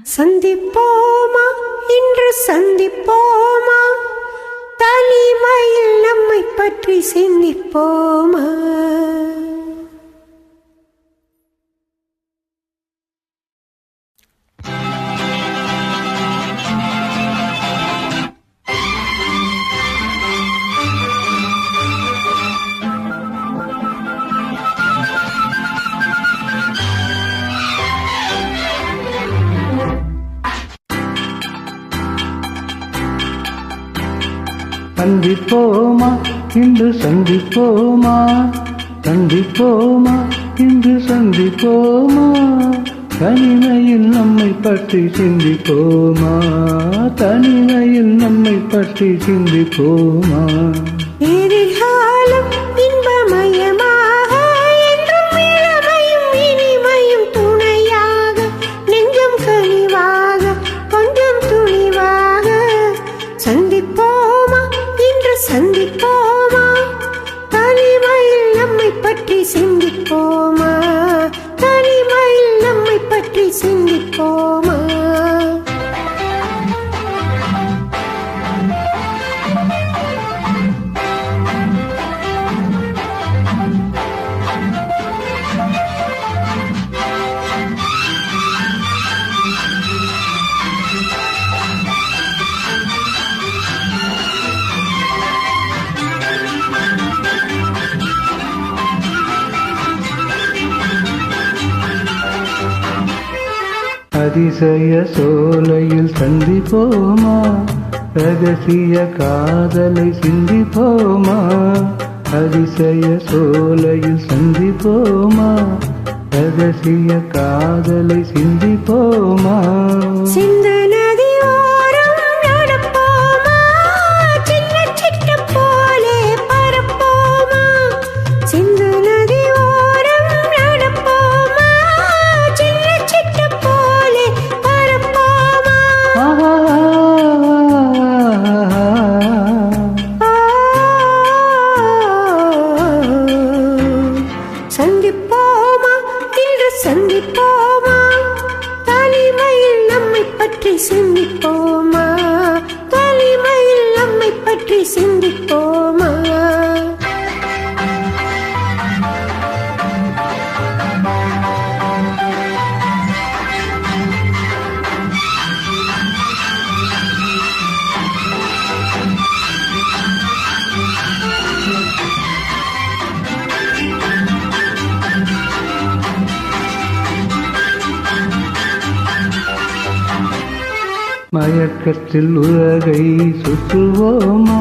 சந்திப்போமா இன்று சந்திப்போமா, தனிமையில் நம்மை பற்றி சிந்திப்போமா. சந்திப்போமா இன்று சந்திப்போமா, சந்திப்போமா இன்று சந்திப்போமா, தனிமையில் நம்மை பற்றி சிந்திப்போமா, தனிமையில் நம்மை பற்றி சிந்திப்போமா. எதிர்காலம் இன்பமயமாக என்றும் இளமையும் இனிமையும் துணையாக, நெஞ்சம் கனிவாக கொஞ்சம் துணிவாக. சந்திப்போமா இன்று சந்திப்போமா, தனிமையில் நம்மை பற்றி சிந்திப்போமா, தனிமையில் நம்மை பற்றி சிந்திப்போமா. அதிசய சோலையில் சந்திப்போமா, ரகசிய காதலை சிந்திப்போமா, அதிசய சோலையில் சந்திப்போமா, ரகசிய காதலை சிந்திப்போமா. சிந்து நதி ஓரம் நடப்போமா, சின்ன சிட்டு போலே பரப்போமா. சிந்து நதி ஓரம் நடப்போமா, சின்ன சிட்டு போலே பரப்போமா. சந்திப்போமா இன்று சந்திப்போமா, தனிமையில் நம்மை பற்றி சிந்திப்போமா, தனிமையில் நம்மை பற்றி சிந்திப்போமா. மயக்கத்தில் உலகை சுற்றுவோமா,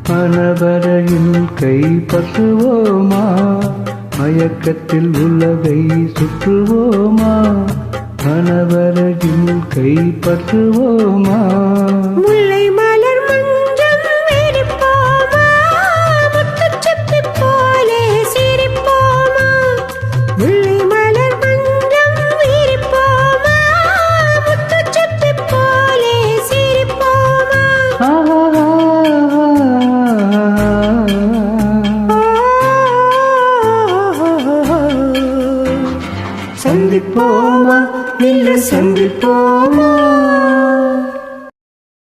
மனவரையில் கைப்பற்றுவோமா, மயக்கத்தில் உலகை சுற்றுவோமா, மனவரையில் கைப்பற்றுவோமா. முல்லை மலர் மஞ்சம் விரிப்போமா, முத்துச்சிப்பி போலே சிரிப்போமா. முல்லை மலர் மஞ்சம் விரிப்போமா, முத்துச்சிப்பி போலே சிரிப்போமா. சந்திப்போமா இன்று சந்திப்போமா.